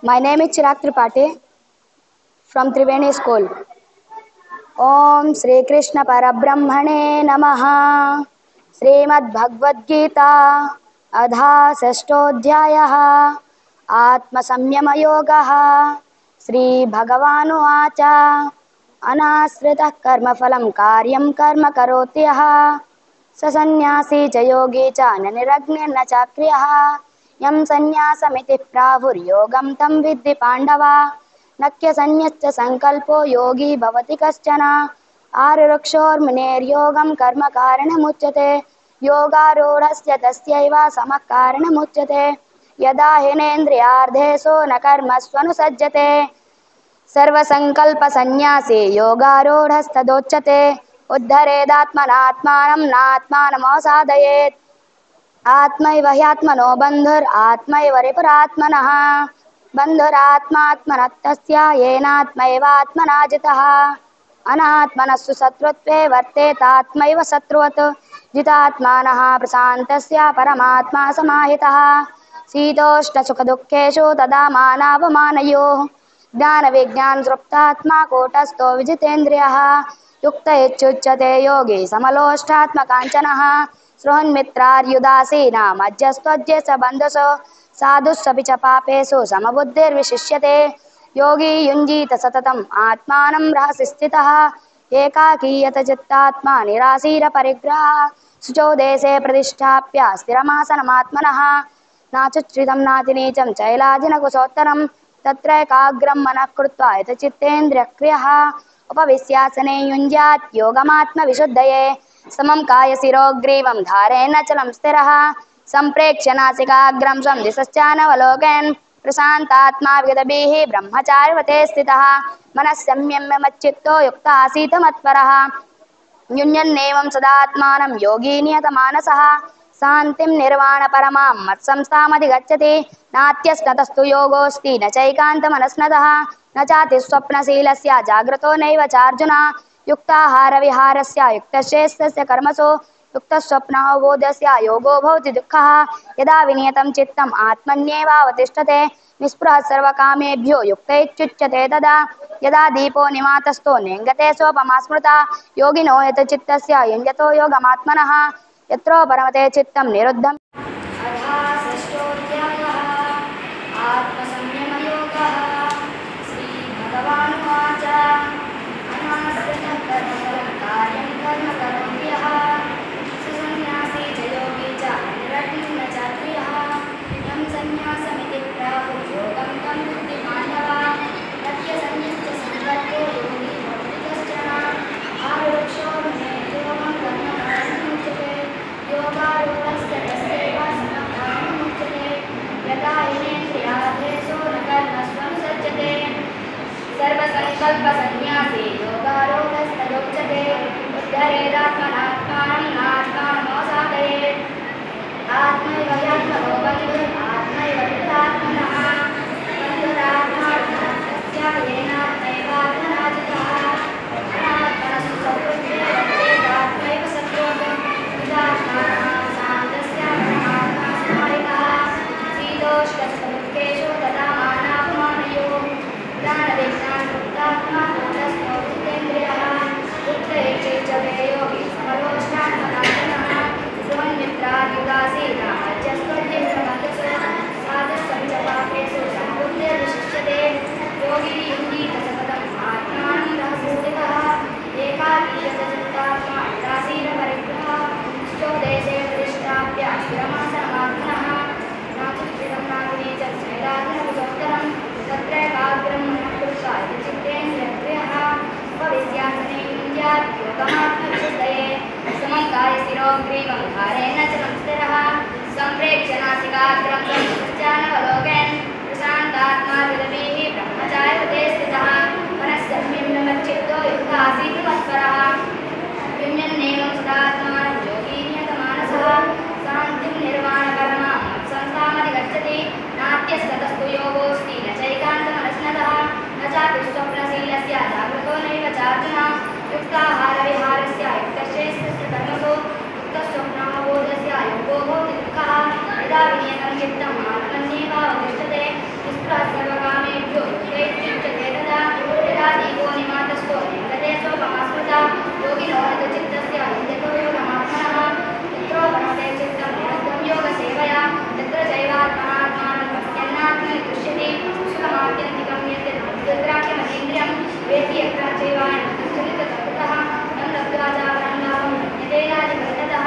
My name is Chirag Tripathi from Triveni School. Om Shri Krishna Parabrahmane Namaha. Srimad Bhagavad Gita Adha Sashtodhyayah Atma Samyama Yogaha Shri Bhagavanu Acha Anasritah Karma Phalam Karyam Karma Karotyaha Sasanyasi च योगी च ननिरग्नि न चाक्रियः यं संन्यासमिति प्राहुर्योगं तं विद्धि पाण्डव नक्य संन्यस्य संकल्पो योगी भवति कश्चन आरुरुक्षोर्मुनेर्योगं कर्म कारणमुच्यते योगारूढस्य तस्यैव समः कारणमुच्यते यदा हिनेन्द्रियार्थेषु न कर्मस्वनुसज्जते सर्वसंकल्प संन्यासे योगारूढस्तदोच्यते उद्धरेदात्मनात्मानं नात्मानमवसादयेत् आत्मैव ह्यात्मनो बन्धुरात्मैव रिपुरात्मनः बन्धुरात्मात्मनस्तस्य येनात्मैवात्मना जितः अनात्मनस्तु शत्रुत्वे वर्तेतात्मैव शत्रुवत् जितात्मानः प्रशान्तस्य परमात्मा समाहितः शीतोष्णसुखदुःखेषु तदा मानावमानयोः ज्ञानविज्ञानतृप्तात्मा कूटस्थो विजितेन्द्रियः युक्त इत्युच्यते योगी समलोष्टात्मकाञ्चनः सृहन्मित्रार्युदासीना मध्यस्त्वद्यस्य बन्धुषु साधुष्वपि च पापेषु समबुद्धिर्विशिष्यते योगी युञ्जीत सततम् आत्मानं रहसि स्थितः एकाकीयत चित्तात्मा निराशीरपरिग्रहः शुचौ देशे प्रतिष्ठाप्य स्थिरमासनमात्मनः नाचुच्छ्रितं नातिनीचं चैलाजिनकुशोत्तरं तत्रैकाग्रं मनः कृत्वा यतचित्तेन्द्रियक्रियः उपविश्यासने युञ्ज्यात् योगमात्मविशुद्धये समं कायशिरोग्रीवं धारयन्नचलं स्थिरः सम्प्रेक्ष्य नासिकाग्रं स्वं दिशश्चानवलोकयन् प्रशान्तात्मा विगतभिः ब्रह्मचारिव्रते स्थितः मनः संयम्य मच्चित्तो युक्त आसीत् मत्परः युञ्जन्नेवं सदात्मानं योगी नियतमानसः शान्तिं निर्वाणपरमां मत्संस्थामधिगच्छति नात्यस्नतस्तु योगोऽस्ति न चैकान्तमनस्नतः न चातिस्वप्नशीलस्य जाग्रतो नैव चार्जुन युक्ताहारविहारस्य युक्तश्रेष्ठस्य कर्मसु युक्तस्वप्नावबोधस्य योगो भवति दुःखः यदा विनियतं चित्तम् आत्मन्येवावतिष्ठते निःस्पृहः सर्वकामेभ्यो युक्त इत्युच्यते तदा यदा दीपो निवातस्थो नेङ्गते सोपमा स्मृता योगिनो यतचित्तस्य युञ्जतो योगमात्मनः यत्रो परमते चित्तं निरुद्धम् अधा षष्ठोऽध्यायः आत्मसंयमयोगः श्रीभगवानुवाच अनाश्रितः कर्मफलं कार्यं कर्म करोति यः ससन्न्यासी च योगी च निरग्निः न चाक्रियः यं सन्न्यासमिति प्राहुर्योगं तं विद्धि पाण्डव नत्यसन्न्यस्य संकल्पो योगी भवति कश्चन आरुरुक्षोर्मुनेर्योगं कर्म कारणमुच्यते योगारूढस्य तस्यैव समः कारणमुच्यते यदा हिनेन्द्रियार्थेषु न कर्मस्वनुसज्जते सर्वसंकल्पसंन्यासे योगारूढस्तदोच्यते उद्धरेदात्मनात्मानं नात्मानमवसादयेत् आत्मैव ह्यात्मनो बन्धुरात्मैव रिपुरात्मनः बन्धुरात्मात्मनस्तस्य येनात्मैवात्मना जितः अनात्मनस्तु शत्रुत्वे वर्तेतात्मैव शत्रुवत् जितात्मानः शान्तस्य परमात्मा समाहितः शीतोष्णसुखदुःखेषु तदा मानापमानयोः ज्ञानविज्ञानतृप्तात्मा कूटस्थो विजितेन्द्रियः युक्त इत्युच्यते योगी समलोष्टात्मकाञ्चनः सृहन्मित्रार्युदासीना मध्यस्त्वद्यस्य बन्धुषु साधुष्वपि च पापेषु समबुद्धिर्विशिष्यते योगी युञ्जीत सततम् आत्मानं रहसि स्थितः एकाकीयत चित्तात्मा निराशीरपरिग्रहः शुचौ देशे प्रतिष्ठाप्य स्थिरमासनमात्मनः नाचुच्छ्रितं नातिनीचं चैलाजिनकुशोत्तरं तत्रैकाग्रं मनः कृत्वा यतचित्तेन्द्रियक्रियः उपविश्यासने युञ्ज्यात् योगमात्मविशुद्धये समं कायशिरोग्रीवं धारयन्नचलं स्थिरः सम्प्रेक्ष्य नासिकाग्रं स्वं दिशश्चानवलोकयन् प्रशान्तात्मा विगतभिः ब्रह्मचारिव्रते स्थितः मनः संयम्य मच्चित्तो युक्त आसीत् मत्परः युञ्जन्नेवं सदात्मानं योगी नियतमानसः शान्तिं निर्वाणपरमां मत्संस्थामधिगच्छति नात्यस्ततस्तु योगोऽस्ति न चैकान्तमनस्नतः न चातिस्वप्नशीलस्य जाग्रतो नैव चार्जुन युक्ताहारविहारस्य युक्तश्रेष्ठस्य कर्मसु युक्तस्वप्नावबोधस्य योगो भवति दुःखः यदा विनियतं चित्तम् आत्मन्येवावतिष्ठते निःस्पृहः सर्वकाम चन्द्राख्यमतीन्द्रियं वेति यत्र चैवायनचलिततत्ततः यं लब्ध्वा चापरं लाभं यतेनादिभर्ततः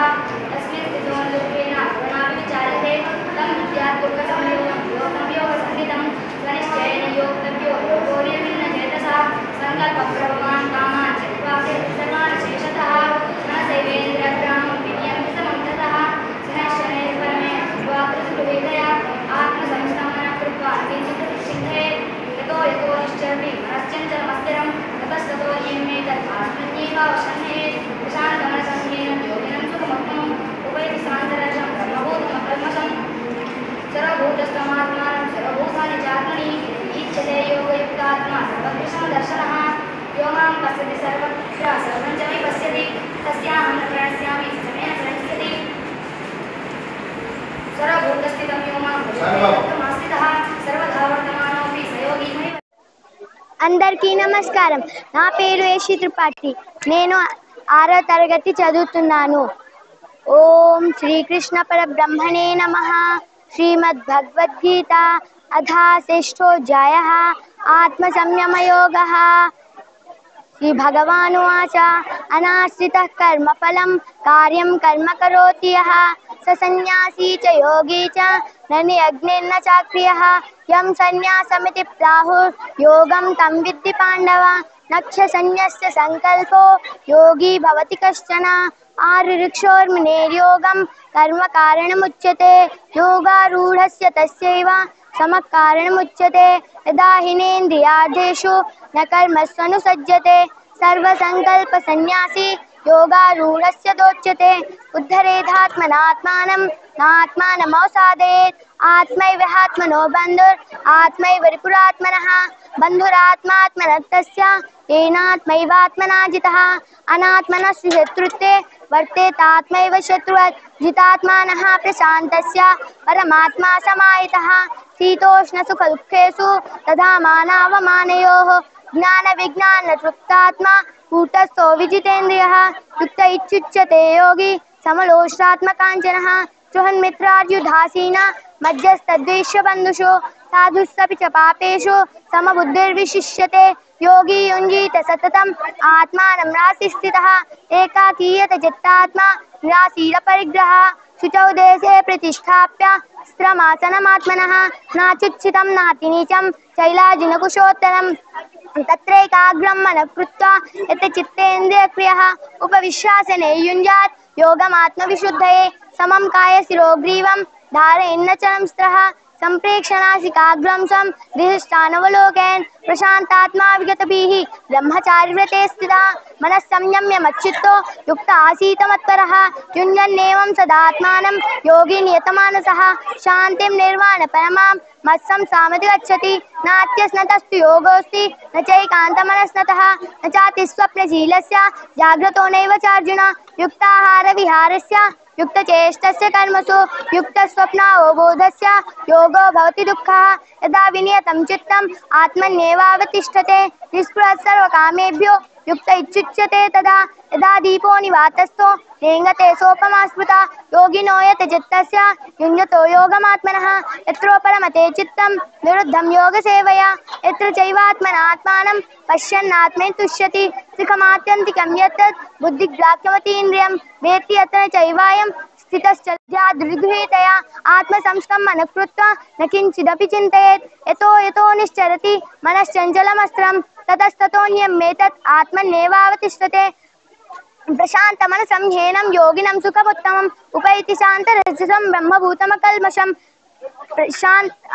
तस्मिन् स्थितो लोकेन गुणापि विचार्यते तं विद्यात् दुःखसंयोगं योगसंहितं स्वनिश्चयेन योक्तव्यो योगोर्यमिन्नचेतसा सङ्कल्पप्रभवान् कामान् त्यक्त्वा सर्वान् शेषतः मनसैवेन्द्रियग्रामं विनियम्य ततः शनैः परमे स्वाकृतगृहीतया आत्मसंस्थापनं कृत्वा किञ्चित् सिद्धेत् यतो यतो निश्चरति मनश्चञ्चलमस्थिरं ततस्ततो येमेतत् आत्मन्येवावसन्नेत् प्रशान्तमनसंज्ञेन योगिनं सुखमग्नम् उपैति सान्तरजं ब्रह्मभूतमकल्मषम् सर्वभूतस्थमात्मानं सर्वभूतानि चात्मनि ईच्छते योगयुक्तात्मा सर्वदृशमदर्शनः यो मां पश्यति सर्वत्र सर्वं च मे पश्यति तस्याहं न प्रणश्यामि स मे न प्रणश्यति सर्वभूतस्थितं यो मां भजते सर्वधा वर्तमानोऽपि स योगी मयि। అందరికీ నమస్కారం. నా పేరు ఏషి త్రిపాఠి. నేను 6వ తరగతి చదువుతున్నాను. ఓం శ్రీకృష్ణ పరబ్రహ్మణే నమః. శ్రీమద్ భగవద్గీత అథాశిష్టోऽధ్యాయः ఆత్మ సంయమయోగः. శ్రీ భగవానువాచ అనాశ్రితః కర్మఫలం కార్యం కర్మ కరోతి యః స సన్యాసీ చ యోగి చ న నియజ్ఞేన చాక్రియః యం సన్యాసమితి ప్రాహుర్ యోగం తం విద్ధి పాండవ నక్ష సన్యస్య సంకల్పో యోగి భవతి కశ్చన ఆరురుక్షోర్మునేర్యోగం కర్మ కారణముచ్యతే యోగారూఢస్య తస్యైవ సమః కారణముచ్యతే యదా హినేంద్రియార్థేషు న కర్మస్వనుసజ్జతే సర్వసంకల్ప సన్యాసి యోగారూఢస్య దోచ్యతే ఉద్ధరేధాత్మనాత్మానం నాత్మానమవసాదయేత్ ఆత్మైవ హ్యాత్మనో బంధుర్ ఆత్మైవ రిపురాత్మనః బంధురాత్మాత్మనస్తస్య ఏనాత్మైవాత్మనా జితః అనాత్మనస్య శత్రుత్వే వర్తేతాత్మైవ శత్రువత్ జితాత్మానః ప్రశాంతస్య పరమాత్మా సమాహితః శీతోష్ణ సుఖ దుఃఖేషు తథా మానావమానయోః జ్ఞాన విజ్ఞాన తృప్తాత్మా కూటస్థో విజితేంద్రియః యుక్త ఇత్యుచ్యతే యోగి సమలోష్టాత్మకాంచనః సృహన్మిత్రార్యుదాసీన మధ్యస్థద్వేష్య బంధుషు సాధుస్సపి చ పాపేషు సమబుద్ధిర్విశిష్యతే యోగి యుంజీత సతతం ఆత్మానం రాసి స్థితః ఏకాకీయత చిత్తాత్మా నిరాశీల పరిగ్రహ శుచౌ దేశే ప్రతిష్టాప్య స్థిరమాసనమాత్మనః నాచుచ్చితం నాతి నీచం చైలాజినకుశోత్తరం తత్రైకాగ్రం మనః కృత్వా యత్ చిత్తేంద్రియక్రియః ఉపవిశ్వాసనే యుంజాత్ యోగమాత్మవిశుద్ధయే సమం కాయ శిరోగ్రీవం ధారయన్నచలం స్థః సంప్రేక్షణాసికాగ్రం సం దిశిష్టానవలోకయన్ ప్రశాంతాత్మా విగతభిః బ్రహ్మచారివ్రతే స్థితः మనః సంయమ్య మచ్చిత్తో యుక్త ఆసీత మత్పరః యుంజన్నేవం సదాత్మానం యోగి నియతమానసః శాంతిం నిర్వాణ పరమాం మత్సంసామతి గచ్చతి నాత్యస్నతస్తు యోగోస్తి న చైకాంతమనస్నతః న చాతిస్వప్నశీలస్య జాగ్రతో నైవ చార్జున యుక్తాహార విహారస్య యుక్తచేష్టస్య కర్మసు యుక్తస్వప్నావబోధస్య యోగో భవతి దుఃఖః యదా వినియతం చిత్తం ఆత్మన్యేవావతిష్ఠతే నిస్పృహः సర్వకామేభ్యో యుక్త ఇత్యుచ్యతే తదా యదా దీపో నివాతస్థో నేంగతే సోపమా స్మృతా యోగినో యత్ చిత్తస్య యుంజతో యోగమాత్మనః యత్రో పరమతే చిత్తం నిరుద్ధం యోగసేవయా యత్ర చైవాత్మనాత్మానం పశ్యన్నాత్మని తుష్యతి సుఖమాత్యంతికం యత్తత్ బుద్ధిగ్రాహ్యమతీంద్రియం వేత్తి యత్ర చైవాయం స్థితశ్చర్యాదృగృహీతయా ఆత్మసంస్థం మనః కృత్వా న కించిదపి చింతయేత్ యతో యతో నిశ్చరతి మనశ్చంచలమస్త్రం తతస్తతోన్యమేతత్ ఆత్మన్యేవావతిష్ఠతే ప్రశాంతమనసం హ్యేనం యోగినం సుఖముత్తమం ఉపైతి శాంతరజసం బ్రహ్మభూతమకల్మషం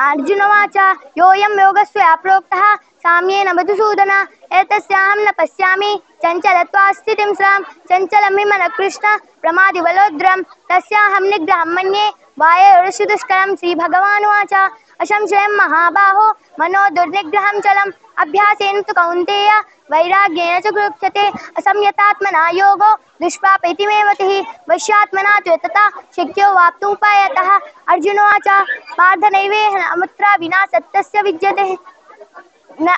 अर्जुनवाच योऽयं योगस्त्वया प्रोक्तः साम्येन मधुसूदन एतस्याहं न पश्यामि चञ्चलत्वास्थितिं स्रां चञ्चलं हि मनः कृष्ण प्रमादिबलोद्रं तस्याहं निग्रहं मन्ये वायोरसि दुष्करं श्रीभगवानुवाच असंशयं महाबाहो मनो दुर्निग्रहं चलम् अभ्यासेन तु कौन्तेय वैराग्येन च गृह्यते असंयतात्मना योगो दुष्प्रापेति मे मतिः वश्यात्मना तु तथा शक्यो वाप्तुमुपायतः अर्जुनोवाच पार्थ नैवेह अमुत्रा विना सत्यस्य विद्यते न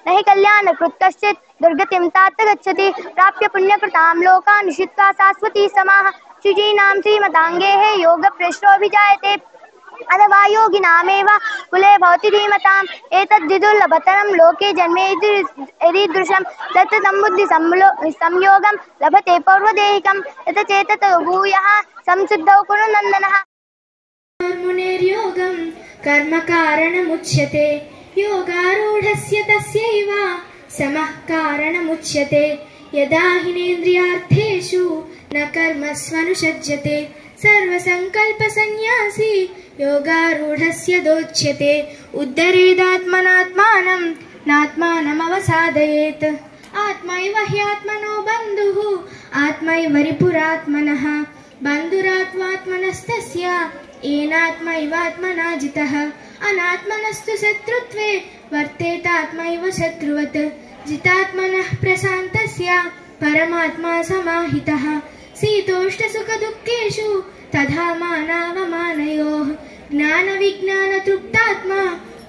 हि कल्याणकृत् कश्चित् दुर्गतिं तात गच्छति प्राप्य पुण्यकृतां लोकान् निशित्वा शाश्वती समाः शुचीनां श्रीमताङ्गेः योगभ्रष्टोऽभिजायते अथवा योगिनामेव कुले भवति धीमताम् एतद्विदुर्लभतरं लोके जन्मे यदीदृशं तत्तदं बुद्धिसंयोगं लभते पौर्वदेहिकं यत चेततो भूयः संसिद्धौ कुरु नन्दनः मुनेर्योगं कर्म कारणमुच्यते योगारूढस्य तस्यैव समः कारणमुच्यते यदा हिनेन्द्रियार्थेषु न कर्मस्वनुषज्यते सर्वसङ्कल्पसन्न्यासी योगारूढस्य दोच्यते उद्धरेदात्मनात्मानं नात्मानमवसादयेत् आत्मैव ह्यात्मनो बन्धुः आत्मैव रिपुरात्मनः बन्धुरात्मात्मनस्तस्य येनात्मैवात्मना जितः अनात्मनस्तु शत्रुत्वे वर्तेतात्मैव शत्रुवत् जितात्मनः प्रशान्तस्य परमात्मा समाहितः शीतोष्णसुखदुःखेषु तथा मानावमानयोः ज्ञानविज्ञानतृप्तात्मा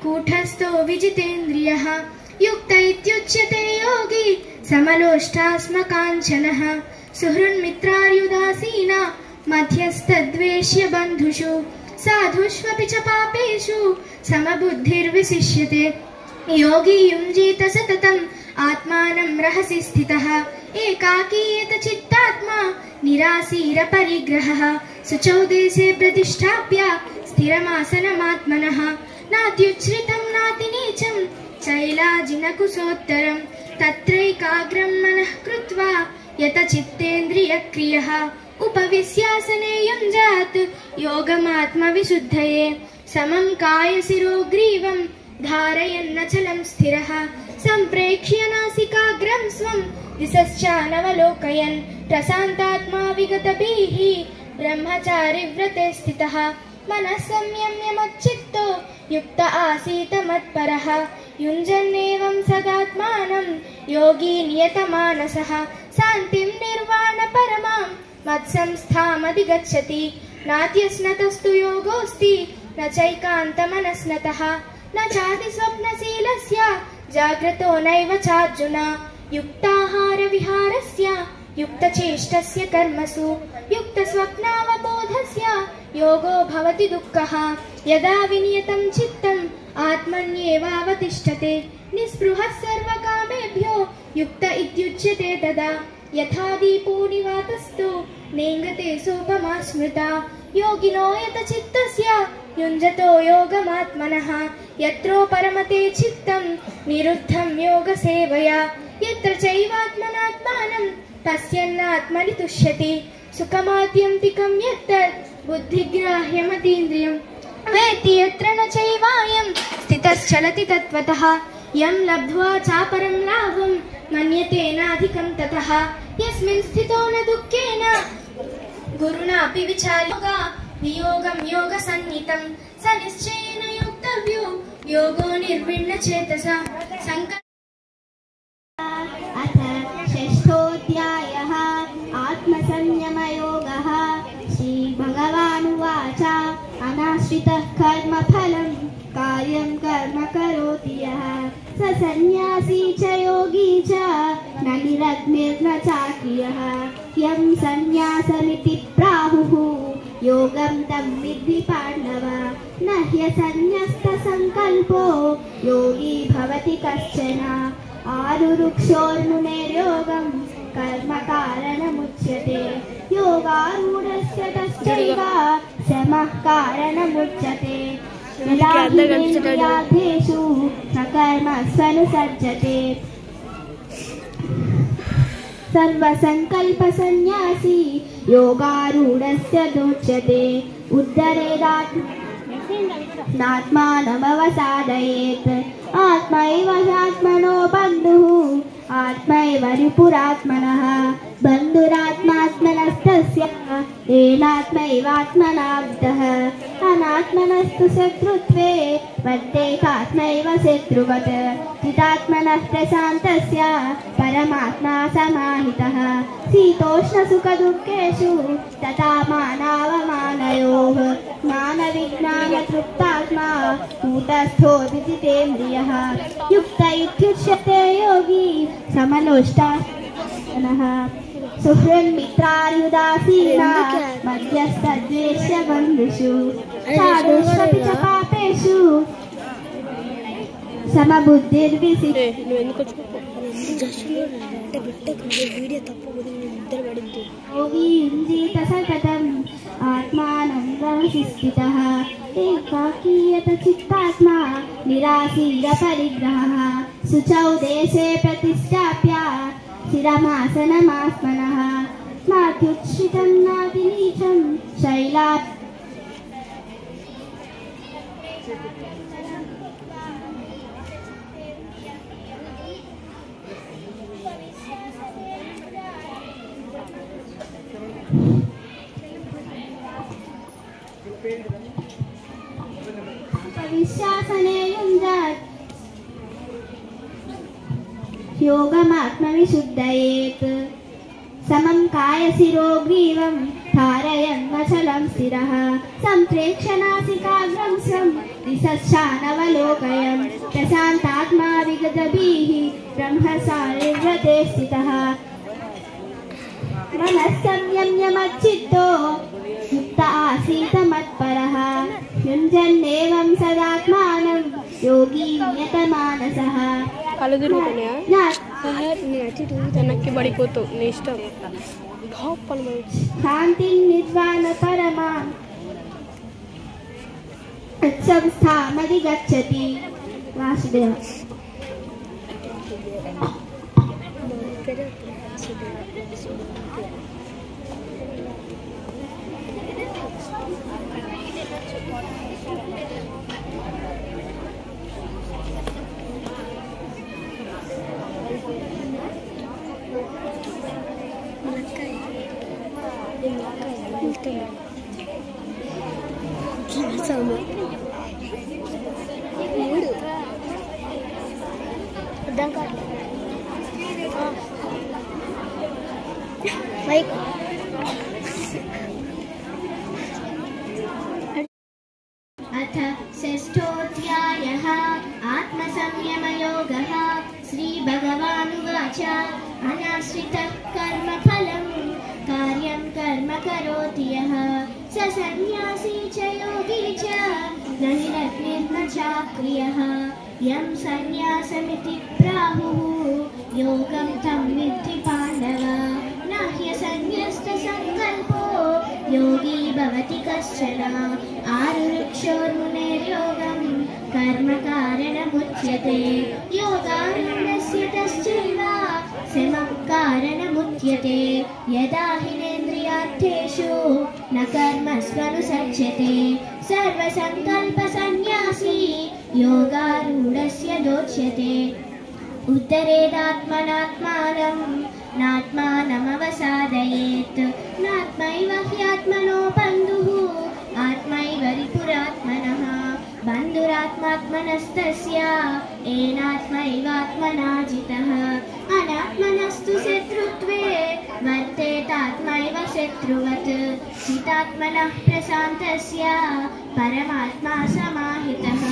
कूटस्थो विजितेन्द्रियः युक्त इत्युच्यते योगी समलोष्टास्मकाञ्चनः सुहृन्मित्रार्युदासीना मध्यस्थद्वेष्य बन्धुषु साधुष्वपि च पापेषु समबुद्धिर्विशिष्यते योगी युञ्जीत सततम् आत्मानं रहसि स्थितः एकाकीयत चित्तात्मा निरासीरपरिग्रहः शुचौ देशे प्रतिष्ठाप्य स्थिरमासनमात्मनः नात्युच्छ्रितं नातिनीचं चैलाजिनकुशोत्तरं तत्रैकाग्रं मनः कृत्वा यत चित्तेन्द्रियक्रियः उपविश्यासने युञ्जात् योगमात्मविशुद्धये समं कायशिरोग्रीवं धारयन्नचलं स्थिरः सम्प्रेक्ष्य नासिकाग्रं स्वं दिशश्चानवलोकयन् प्रशान्तात्मा विगतभिः ब्रह्मचारिव्रते स्थितः मनः संयम्य मच्चित्तो युक्त आसीत मत्परः युञ्जन्नेवं सदात्मानं योगी नियतमानसः शान्तिं निर्वाणपरमां मत्संस्थामधिगच्छति नात्यस्नतस्तु योगोऽस्ति न चैकान्तमनस्नतः न चातिस्वप्नशीलस्य जाग्रतो नैव चार्जुन युक्ताहारविहारस्य युक्तचेष्टस्य कर्मसु युक्तस्वप्नावबोधस्य योगो भवति दुःखः यदा विनियतं चित्तम् आत्मन्येवावतिष्ठते निःस्पृहः सर्वकामेभ्यो युक्त इत्युच्यते तदा यथा दीपो निवातस्तु नेङ्गते सोपमा स्मृता योगिनो यत चित्तस्य युञ्जतो योगमात्मनः यत्रो परमते चित्तं निरुद्धं योगसेवया यत्र चैवात्मनात्मानं पश्यन्नात्मनि तुष्यति सुखमात्यन्तिकं यत्तत् बुद्धिग्राह्यमतीन्द्रियं वेत्ति यत्र न चैवायं स्थितश्चलति तत्त्वतः यं लब्ध्वा चापरं लाभं मन्यते नाधिकं ततः यस्मिन् स्थितो न दुःखेन गुरुणापि विचार्योगा वियोगं योगसन्नितं स निश्चयेन योक्तव्यो योगो निर्विण्णचेतसा अथ षष्ठोऽध्यायः आत्मसंयमयोगः श्रीभगवानुवाच अनाश्रितः कर्मफलं कार्यं कर्म करोति यः स सन्न्यासी च योगी च न निरग्निर्न चाक्रियः यं सन्न्यासमिति प्राहुः योगं तं विद्धि पाण्डव न ह्यसन्न्यस्तसङ्कल्पो योगी भवति कश्चन आरुरुक्षोर्मुनेर्योगं कर्म कारणमुच्यते योगारूढस्य तस्यैव शमः कारणमुच्यते यदा हिनेन्द्रियार्थेषु न कर्मस्वनुसज्जते सर्वसङ्कल्पसन्न्यासी योगारूढस्य दोच्यते उद्धरेदात्मानमवसादयेत् आत्मैव ह्यात्मनो बन्धुः आत्मैव रिपुरात्मनः बन्धुरात्मात्मनस्तस्य येनात्मैवात्मनाब्धः अनात्मनस्तु शत्रुत्वे वर्तेतात्मैव शत्रुवत् चिदात्मनः प्रशान्तस्य परमात्मा समाहितः शीतोष्णसुखदुःखेषु तथा मानावमानयोः ज्ञानविज्ञानतृप्तात्मा कूटस्थो विजितेन्द्रियः युक्त इत्युच्यते योगी समलोष्टास्मकाञ्चनः सुहृन्मित्रार्युदासीना मध्यस्थद्वेष्य बन्धुषु साधुष्वपि च पापेषु समबुद्धिर्विसिद्धिः योगी युञ्जीत सततम् आत्मानं ब्रह्मसिस्थितः एकाकीयत चित्तात्मा निराशीरपरिग्रहः शुचौ देशे प्रतिष्ठाप्य स्थिरमासनमात्मनः नात्युच्छ्रितं नातिनीचं शैला विश्वासने युञ्जात् योगमात्मविशुद्धयेत् समं कायशिरोग्रीवं धारयन्मचलं स्थिरः सम्प्रेक्ष्य नासिकाग्रं स्वं दिशश्चानवलोकयन् प्रशान्तात्मा विगतभिः ब्रह्मसारिव्रते स्थितः मनः संयम्य मच्चित्तो युक्त आसीत मत्परः युञ्जन्नेवं सदात्मानं योगी नियतमानसः शान्तिर्निर्वाणपरमां संस्थामधिगच्छति वासुदेव अथ षष्ठोऽध्यायः आत्मसंयमयोगः श्रीभगवानुवाच अनाश्रितः कर्मफलं कार्यं कर्म करोति यः स सन्न्यासी च योगी च न निरग्निर्न चाक्रियः यं सन्न्यासमिति प्राहुः योगं तं विद्धि पाण्डव न ह्यसन्न्यस्तसङ्कल्पो योगी भवति कश्चन आरुरुक्षोर्मुनेर्योगं कर्मकारणमुच्यते योगारूढस्य तश्चैव समं कारणमुच्यते यदा हिनेन्द्रियार्थेषु न कर्मस्वनुसज्जते सर्वसङ्कल्पसन्न्यासी योगारूढस्य दोच्यते उद्धरेदात्मनात्मानं नात्मानमवसादयेत् नात्मैव ह्यात्मनो बन्धुः आत्मैव रिपुरात्मनः बन्धुरात्मात्मनस्तस्य येनात्मैवात्मना जितः अनात्मनस्तु शत्रुत्वे वर्तेतात्मैव शत्रुवत् चितात्मनः प्रशान्तस्य परमात्मा समाहितः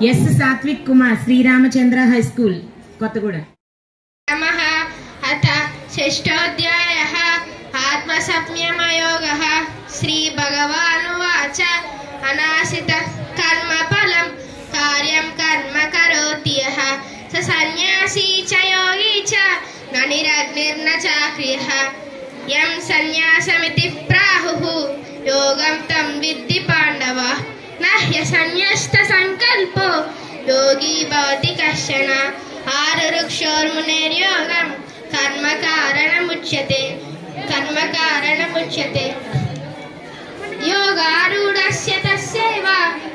S Sathvik Kumar, Sriramachandra high school, Kothagudem. నమః. అథ షష్ఠోధ్యాయః ఆత్మసంయమయోగః. శ్రీ భగవానువాచ అనాసిత కర్మఫలం కార్యం కర్మ కరోతి యః స సన్యాసీ చ యోగి చ న నిరగ్నిర్న చాక్రియః. యం సన్యాసమితి ప్రాహుః యోగం తం విద్ధి పాండవ. న హ్యసన్యస్త సంకల్పో యోగి భవతి కశ్చన. ఆరురుక్షోర్మునేర్యోగం కర్మ కారణముచ్యతే. యోగారూఢస్య తస్యైవ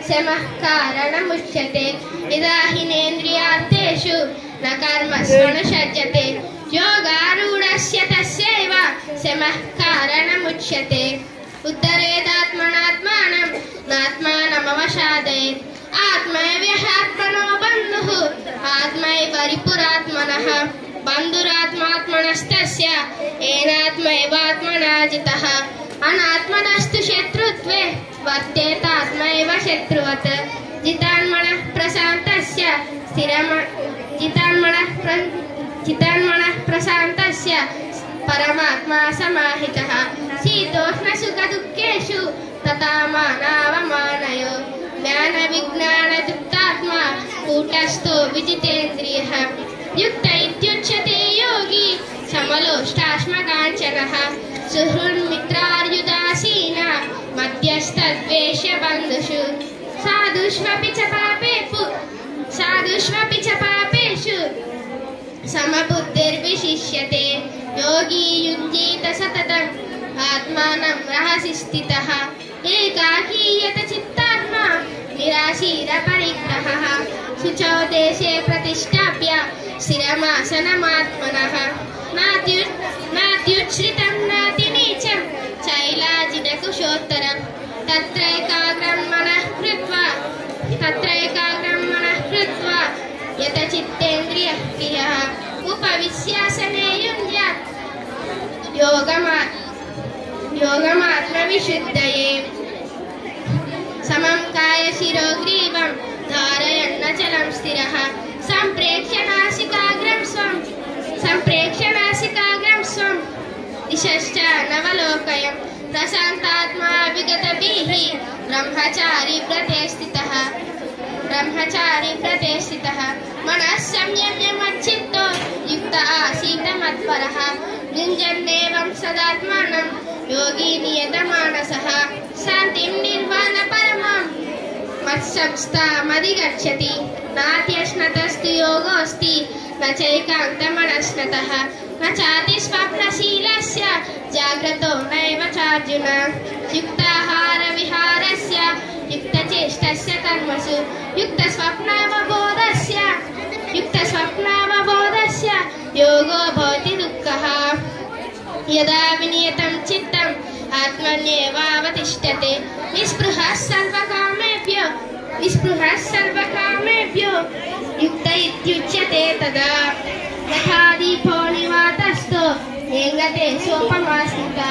శమః కారణముచ్యతే. ఇదాహినేంద్రియార్థేషు న కర్మస్వనుషజ్యతే. యోగారూఢస్య తస్యైవ శమః కారణముచ్యతే. ఉత్తరేదాత్మనాత్మానం నాత్మానమవసాదయేత్. ఆత్మైవ్యహాత్మనో బంధుః ఆత్మైవ రిపురాత్మనః. బంధురాత్మాత్మనస్తస్య ఏనాత్మైవాత్మనా జితః. అనాత్మనస్తు శత్రుత్వే వర్తేతాత్మైవ శత్రువత్. జితాన్మనః ప్రశాంతస్య జితాన్మనః ప్రశాంతస్య పరమాత్మా సమాహితః. శీతోష్ణసుఖదుఃఖేషు తథా మానావమానయో. జ్ఞాన విజ్ఞానయుక్తాత్మా కూటస్థో విజితేంద్రియః. యుక్త ఇత్యుచ్యతే యోగి సమలోష్టాశ్మకాంచనః. సుహృన్మిత్రార్యుదాసీన మధ్యస్థద్వేష్య బంధుషు. సాధుష్వపి చ పాపేషు సమబుద్ధిర్విశిష్యతే. యోగి యుంజీత సతతం ఆత్మానం రహసి స్థితః. ఏకాకీయత చిత్తాత్మా నిరాశీర పరిగ్రహః. శుచౌ దేశే ప్రతిష్టాప్య స్థిరమాసనమాత్మనః. నాత్యుచ్ఛ్రితం నాతి నీచం చైలాజినకుశోత్తరం. తత్రైకాగ్రం మనః కృత్వా యత చిత్తేంద్రియ క్రియః. ఉపవిశ్యాసనే యుంజ్యాత్ యోగమాత్మవిశుద్ధయే. సమం కాయ శిరోగ్రీవం ధారయన్నచలం స్థిరః. సంప్రేక్ష్య నాసికాగ్రం స్వం దిశశ్చ నవలోకయం. ప్రశాంతాత్మా విగతభిః బ్రహ్మచారి వ్రతే స్థితః. మనః సంయమ్య మచ్చిత్తో యుక్త ఆసీత మత్పరః. యుంజన్నేవం సదాత్మానం యోగి నియతమానసః. శాంతిం నిర్వాణ పరమాం మత్సంస్థామధిగచ్చతి. నాత్యశ్నతస్తు యోగోస్తి న చైకాంతమనశ్నతః. న చాతి స్వప్నశీలస్య జాగ్రతో నైవ చార్జున. యుక్తాహార విహారస్య యుక్తచేష్టస్య కర్మసు. యుక్తస్వప్నావబోధస్య యోగో భవతి దుఃఖః. యదా వినియతం చిత్తం ఆత్మన్యేవావతిష్ఠతే. నిస్పృహः సర్వకామేభ్యో యుక్త ఇత్యుచ్యతే తదా. యథా దీపో నివాతస్థో నేంగతే సోపమాస్మితా.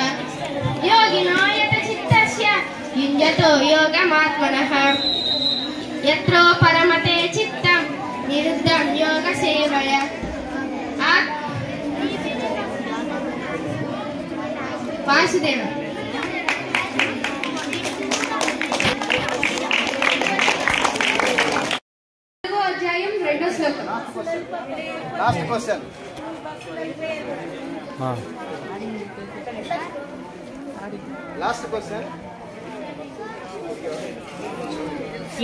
యోగినో యత చిత్తస్య యుంజతో యోగమాత్మనః. యత్రో పరమతే చిత్తం నిరుద్ధం యోగ సేవయ. వాసుదేవ. అధ్యాయం 2వ శ్లోకం. Last question.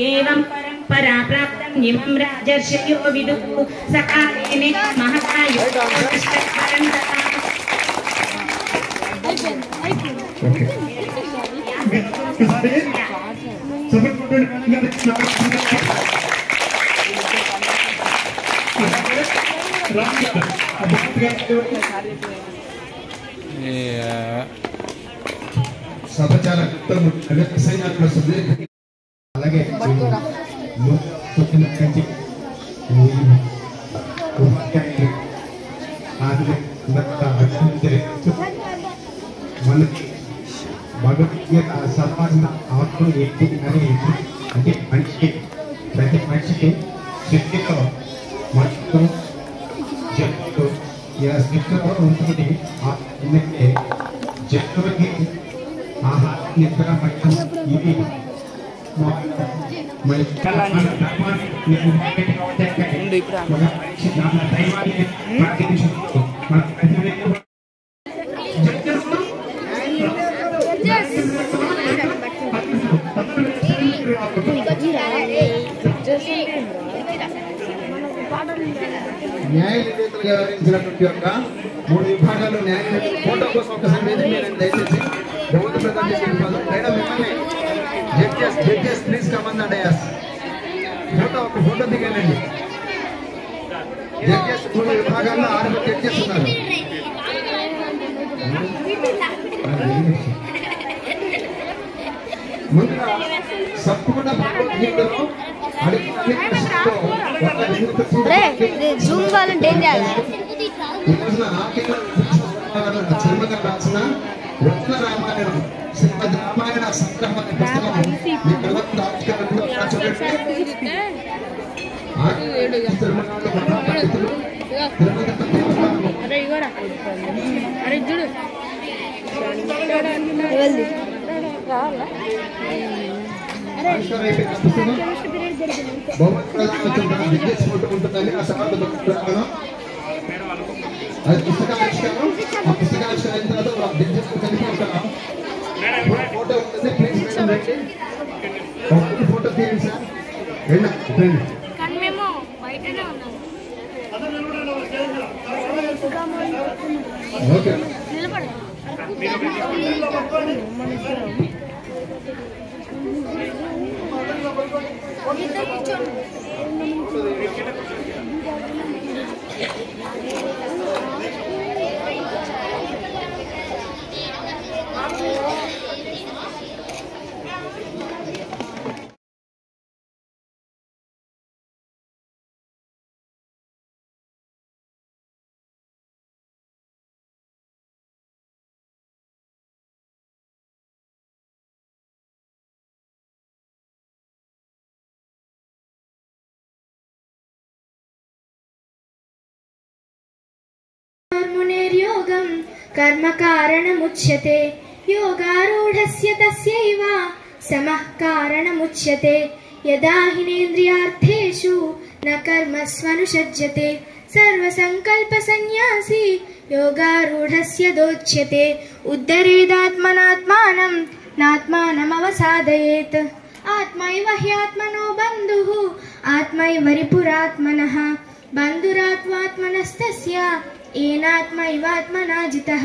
ఏవం పరంపరా ప్రాప్తం ఇమం రాజర్షయో విదుః. సకాలేనే మహతాయో సభ చాలా అలాగే మనకి భగవద్గీత సంపాదన ఆత్మ ఏంటి అని అంటే మనిషి ప్రతి మనిషికి శక్తితో మనుషులు జంతువులు ఇలా శక్తిలో ఉంటుంది. ఎందుకంటే జంతువులకి ఆహారం నిద్ర మట్టం ఇవి దైవాన్ని న్యాయ నిర్ణేతలుగా వ్యవహరించినటువంటి యొక్క 3 విభాగాల్లో న్యాయ ఫోటో కోసం ఒకసారి వేదిక దయచేసి ప్రభుత్వ ప్రధాన మేడం మిమ్మల్ని judges please command the dais ఒక ఫోటో దిగానండి. జడ్జెస్ 3 విభాగాల్లో 6 జడ్జెస్ ఉన్నారు. ముందుగా తప్పకుండా భగవద్గీతలో జూమ్ వాళ్ళంటే ఏం చేయాలి? చర్మగా రాసిన రత్న రామాయణం శ్రీమద్ రామాయణ సంగ్రహం అనే పుస్తకం మీ కళ్ళకు ఆవిష్కరణలో బహుమతి ప్రధాన విద్యుత్ ఫోటో ఉంటుందండి. ఆ సమర్థ ప్రకారం అది పుస్తకావిష్కారం. ఆ పుస్తకావిష్కరణ తర్వాత విద్యుత్ కలిపి ఒక ఫోటో ఉంటుంది. ప్లీజ్ రండి, ఫోటో తీయండి సార్. రండి ఓకే. मुनेर्योगं कर्म कारणमुच्यते योगारूढस्य तस्यैव समः कारणमुच्यते यदा हिनेन्द्रियार्थेषु न कर्मस्वनुषज्यते सर्वसङ्कल्पसन्न्यासी योगारूढस्य दोच्यते उद्धरेदात्मनात्मानं नात्मानमवसादयेत् आत्मैव ह्यात्मनो बन्धुः आत्मैव रिपुरात्मनः बन्धुरात्मात्मनस्तस्य येनात्मैवात्मना जितः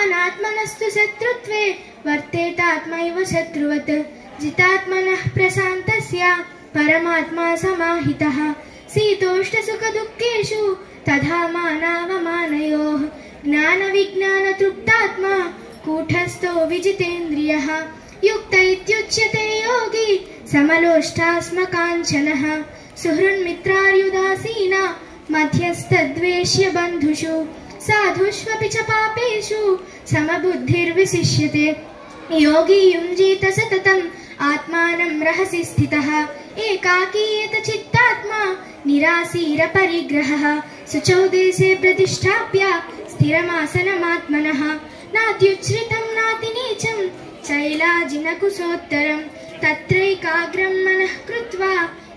अनात्मनस्तु शत्रुत्वे वर्तेतात्मैव शत्रुवत् जितात्मनः प्रशान्तस्य परमात्मा समाहितः शीतोष्णसुखदुःखेषु तथा मानावमानयोः ज्ञानविज्ञानतृप्तात्मा कूटस्थो विजितेन्द्रियः युक्त इत्युच्यते योगी समलोष्टास्मकाञ्चनः सुहृन्मित्रार्युदासीना मध्यस्थद्वेष्य बन्धुषु साधुष्वपि च पापेषु समबुद्धिर्विशिष्यते योगी युञ्जीत सततम् आत्मानं रहसि स्थितः एकाकीयत चित्तात्मा निरासीरपरिग्रहः शुचौ देशे प्रतिष्ठाप्य स्थिरमासनमात्मनः नात्युच्छ्रितं नातिनीचं शैलाजिनकुशोत्तरं तत्रैकाग्रं मनः कृत्वा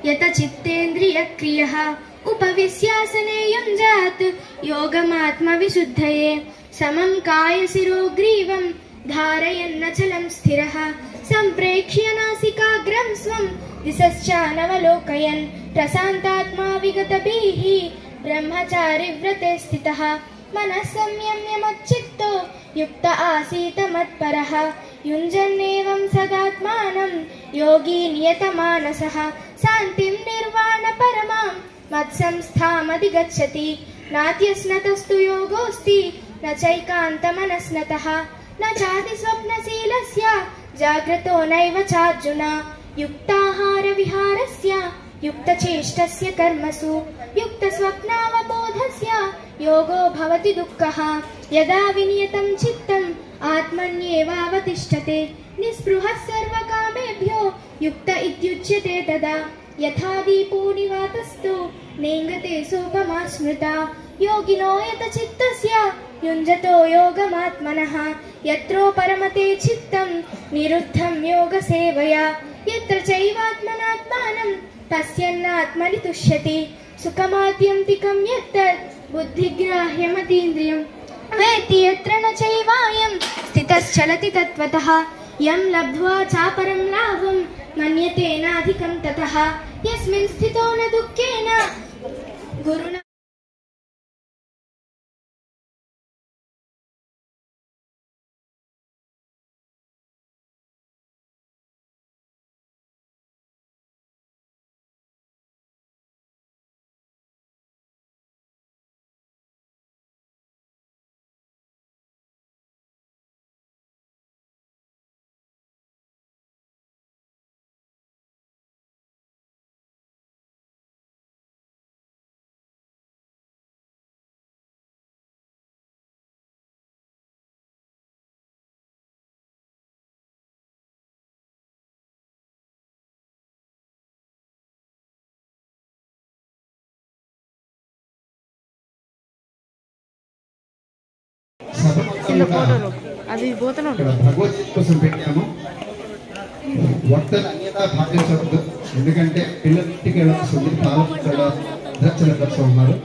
यतचित्तेन्द्रियक्रियः उपविश्यासने युञ्जात् योगमात्मविशुद्धये समं कायशिरोग्रीवं धारयन्नचलं स्थिरः सम्प्रेक्ष्य नासिकाग्रं स्वं दिशश्चानवलोकयन् प्रशान्तात्मा विगतभिः ब्रह्मचारिव्रते स्थितः मनः संयम्य मच्चित्तो युक्त आसीत मत्परः युञ्जन्नेवं सदात्मानं योगी नियतमानसः शान्तिं निर्वाणपरमां मत्संस्थामधिगच्छति नात्यस्नतस्तु योगोऽस्ति न चैकान्तमनस्नतः न चातिस्वप्नशीलस्य जाग्रतो नैव चार्जुन युक्ताहारविहारस्य युक्तचेष्टस्य कर्मसु युक्तस्वप्नावबोधस्य योगो भवति दुःखः यदा विनियतं चित्तम् आत्मन्येवावतिष्ठते निःस्पृहः सर्वकामेभ्यो युक्त इत्युच्यते तदा यथा दीपो निवातस्तु नेङ्गते सोपमा स्मृता योगिनो यतचित्तस्य युञ्जतो योगमात्मनः यत्रो परमते चित्तं निरुद्धं योगसेवया यत्र चैवात्मनात्मानं तस्यन्नात्मनि तुष्यति सुखमात्यन्तिकं यत्तत् बुद्धिग्राह्यमतीन्द्रियं वेत्ति यत्र न चैवायं स्थितश्चलति तत्त्वतः यं लब्ध्वा चापरं लाभं मन्यते नाधिकं ततः यस्मिन् स्थितो न दुःखेन गुरुणा భగవద్గీత కోసం పెట్టాము. వక్తలు అన్యతా భావించవద్దు, ఎందుకంటే పిల్లలింటికి వెళ్ళాల్సింది పాలన కోసం ఉన్నారు.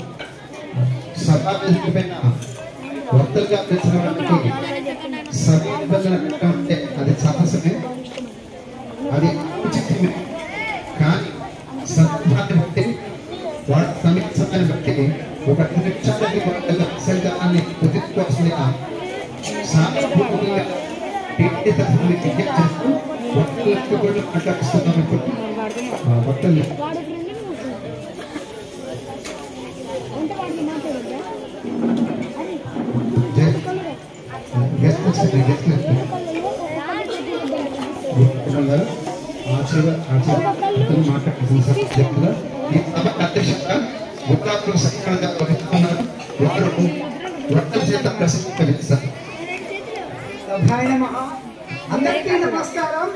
సభా వేదిక పైన వక్తలుగా పిలిచిన వాళ్ళకి సభ నిబంధన పెట్టాలంటే అది సాహసమే, అది ఉచితమే. కానీ సందర్భాన్ని బట్టి వాళ్ళ సమయాన్ని బట్టి ఒక 2 నిమిషాలకి వాళ్ళ సంఘాన్ని కుదుర్చుకోవాల్సిందిగా సానుభూతిగా టీటీ తరఫున విజ్ఞప్తి చేస్తూ వక్తలకు కూడా మాట్లాడిస్తున్నాం. వక్తలు మాట్లాడుతున్న సభ్యులుగా ఈ సభ అధ్యక్షంగా గుప్తాపురం సత్యనారాయణ గారు వహిస్తున్నారు. వారు వక్తల చేత ప్రసంగిస్తారు. అందరికీ నమస్కారం.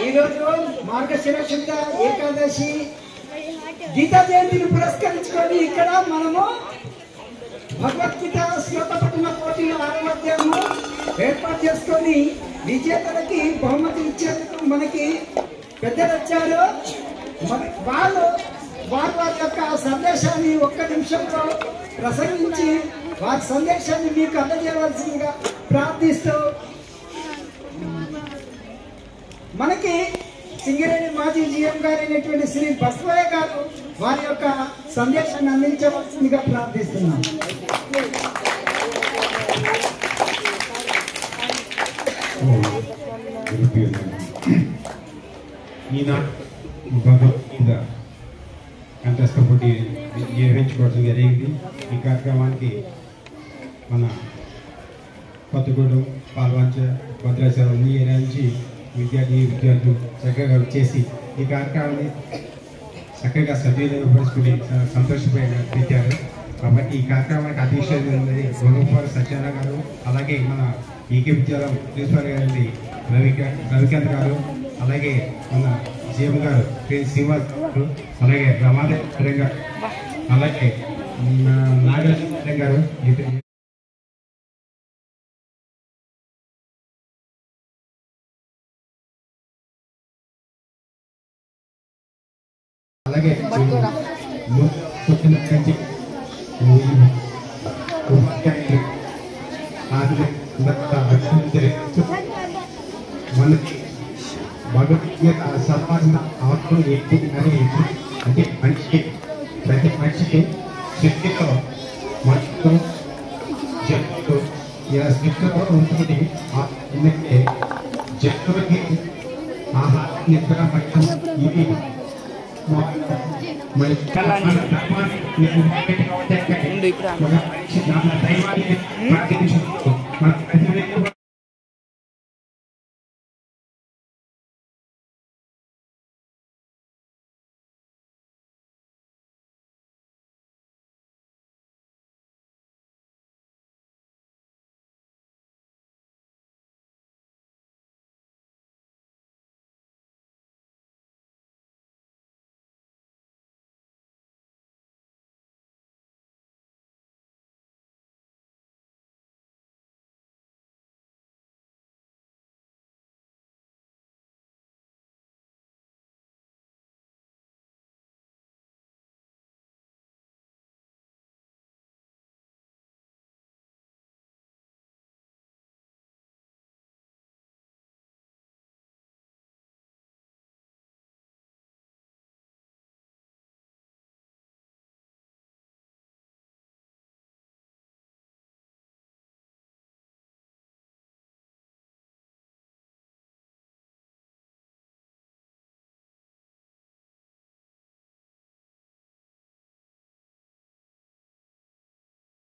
ఈరోజు మార్గశిర శుద్ధ ఏకాదశి గీతా జయంతిని పురస్కరించుకొని ఇక్కడ మనము భగవద్గీత శ్లోక పఠన పోటీలు 6వ అధ్యాయము ఏర్పాటు చేసుకొని విజేతలకి బహుమతి ఇచ్చేందుకు మనకి పెద్దలు వచ్చారు. వాళ్ళు వారి యొక్క సందేశాన్ని 1 నిమిషంలో ప్రసంగించి వారి సందేశాన్ని మీకు అందజేయవలసిందిగా ప్రార్థిస్తూ, మనకి సింగరేణి మాజీ జీఎం గారు అయినటువంటి శ్రీ బస్వయ్య గారు వారి యొక్క సందేశాన్ని అందించవలసిందిగా ప్రార్థిస్తున్నాం. ఈనాడు భగవద్గీత కంటెస్ట్ పోటీ నిర్వహించుకోవడం జరిగింది. ఈ కార్యక్రమానికి మన కొత్తగూడెం, పాల్వంచ, భద్రాచలం ఈ ఏరియా నుంచి విద్యార్థులు చక్కగా వచ్చేసి ఈ కార్యక్రమాన్ని చక్కగా సద్వినియోగపరుచుకుని సంతోషపెట్టారు. కాబట్టి ఈ కార్యక్రమానికి అధ్యక్షత ఉన్నది గోనూపర్ సత్యనారాయణ గారు, అలాగే మన ఈకే విద్యాలయం ప్రిన్సిపల్ గారి రవికాంత్ గారు, అలాగే మన జీఎం గారు శ్రీనివాస్ గారు, అలాగే రమాదేవి గారు, అలాగే నాగరాజు గారు, అలాగే మనకి భగవద్గీత సంపాదన అవసరం ఏంటి అని అంటే మనిషికి ప్రతి మనిషికి శక్తితో మనసుతో జట్టుతో ఇలా శక్తితో ఉంటుంది. ఎందుకంటే జట్టులకి ఆహారం నిద్ర పట్టడం ఇవి దైవాన్ని